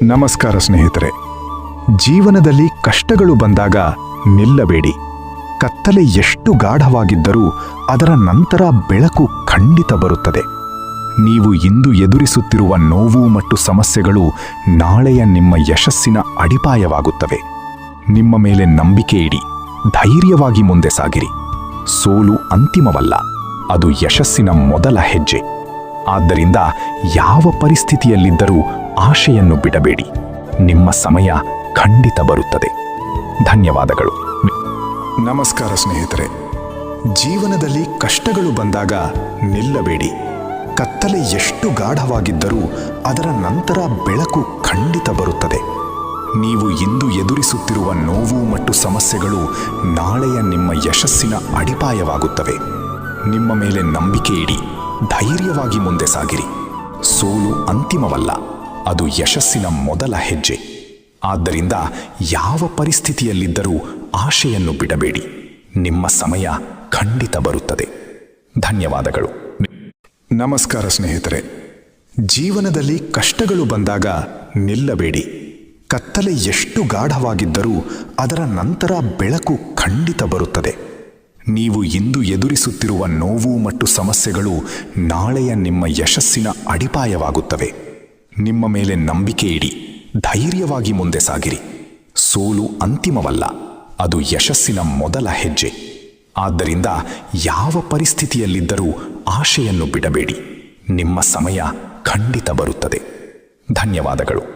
ನಮಸ್ಕಾರ ಸ್ನೇಹಿತರೆ. ಜೀವನದಲ್ಲಿ ಕಷ್ಟಗಳು ಬಂದಾಗ ನಿಲ್ಲಬೇಡಿ. ಕತ್ತಲೆ ಎಷ್ಟು ಗಾಢವಾಗಿದ್ದರೂ ಅದರ ನಂತರ ಬೆಳಕು ಖಂಡಿತ ಬರುತ್ತದೆ. ನೀವು ಇಂದು ಎದುರಿಸುತ್ತಿರುವ ನೋವು ಮತ್ತು ಸಮಸ್ಯೆಗಳು ನಾಳೆಯ ನಿಮ್ಮ ಯಶಸ್ಸಿನ ಅಡಿಪಾಯವಾಗುತ್ತವೆ. ನಿಮ್ಮ ಮೇಲೆ ನಂಬಿಕೆ ಇಡಿ, ಧೈರ್ಯವಾಗಿ ಮುಂದೆ ಸಾಗಿರಿ. ಸೋಲು ಅಂತಿಮವಲ್ಲ, ಅದು ಯಶಸ್ಸಿನ ಮೊದಲ ಹೆಜ್ಜೆ. ಆದ್ದರಿಂದ ಯಾವ ಪರಿಸ್ಥಿತಿಯಲ್ಲಿದ್ದರೂ ಆಶೆಯನ್ನು ಬಿಡಬೇಡಿ. ನಿಮ್ಮ ಸಮಯ ಖಂಡಿತ ಬರುತ್ತದೆ. ಧನ್ಯವಾದಗಳು. ನಮಸ್ಕಾರ ಸ್ನೇಹಿತರೆ. ಜೀವನದಲ್ಲಿ ಕಷ್ಟಗಳು ಬಂದಾಗ ನಿಲ್ಲಬೇಡಿ. ಕತ್ತಲೆ ಎಷ್ಟು ಗಾಢವಾಗಿದ್ದರೂ ಅದರ ನಂತರ ಬೆಳಕು ಖಂಡಿತ ಬರುತ್ತದೆ. ನೀವು ಇಂದು ಎದುರಿಸುತ್ತಿರುವ ನೋವು ಮತ್ತು ಸಮಸ್ಯೆಗಳು ನಾಳೆಯ ನಿಮ್ಮ ಯಶಸ್ಸಿನ ಅಡಿಪಾಯವಾಗುತ್ತವೆ. ನಿಮ್ಮ ಮೇಲೆ ನಂಬಿಕೆ ಇಡಿ, ಧೈರ್ಯವಾಗಿ ಮುಂದೆ ಸಾಗಿರಿ. ಸೋಲು ಅಂತಿಮವಲ್ಲ, ಅದು ಯಶಸ್ಸಿನ ಮೊದಲ ಹೆಜ್ಜೆ. ಆದ್ದರಿಂದ ಯಾವ ಪರಿಸ್ಥಿತಿಯಲ್ಲಿದ್ದರೂ ಆಶೆಯನ್ನು ಬಿಡಬೇಡಿ. ನಿಮ್ಮ ಸಮಯ ಖಂಡಿತ ಬರುತ್ತದೆ. ಧನ್ಯವಾದಗಳು. ನಮಸ್ಕಾರ ಸ್ನೇಹಿತರೆ. ಜೀವನದಲ್ಲಿ ಕಷ್ಟಗಳು ಬಂದಾಗ ನಿಲ್ಲಬೇಡಿ. ಕತ್ತಲೆ ಎಷ್ಟು ಗಾಢವಾಗಿದ್ದರೂ ಅದರ ನಂತರ ಬೆಳಕು ಖಂಡಿತ ಬರುತ್ತದೆ. ನೀವು ಇಂದು ಎದುರಿಸುತ್ತಿರುವ ನೋವು ಮತ್ತು ಸಮಸ್ಯೆಗಳು ನಾಳೆಯ ನಿಮ್ಮ ಯಶಸ್ಸಿನ ಅಡಿಪಾಯವಾಗುತ್ತವೆ. ನಿಮ್ಮ ಮೇಲೆ ನಂಬಿಕೆ ಇಡಿ, ಧೈರ್ಯವಾಗಿ ಮುಂದೆ ಸಾಗಿರಿ. ಸೋಲು ಅಂತಿಮವಲ್ಲ, ಅದು ಯಶಸ್ಸಿನ ಮೊದಲ ಹೆಜ್ಜೆ. ಆದ್ದರಿಂದ ಯಾವ ಪರಿಸ್ಥಿತಿಯಲ್ಲಿದ್ದರೂ ಆಶೆಯನ್ನು ಬಿಡಬೇಡಿ. ನಿಮ್ಮ ಸಮಯ ಖಂಡಿತ ಬರುತ್ತದೆ. ಧನ್ಯವಾದಗಳು.